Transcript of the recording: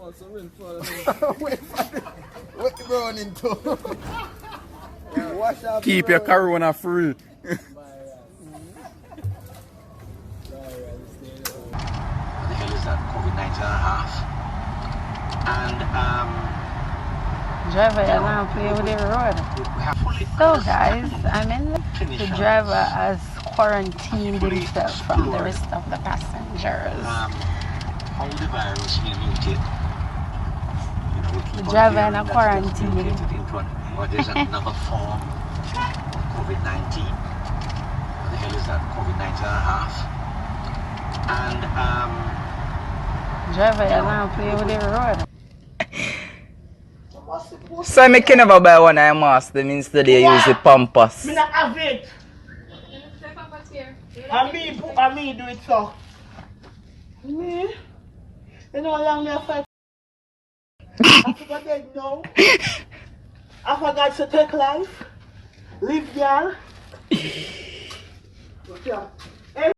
What you running to? Wash up. Keep your corona free. The hell is that? COVID-19 and a half. And Driver, you're gonna play with the road. So guys, I'm in the driver has quarantined himself from the rest of the passengers. How the virus mutate. The driver in a quarantine. But there's another form of COVID-19. What the hell is that? COVID-19 and a half. And Driver, you're gonna play with the road. So I can never buy one eye mask, them instead they use the pampas. Me not have it. And me do it so. Me? You know how long me have fight? I forgot that now. I forgot to take life. Live, girl.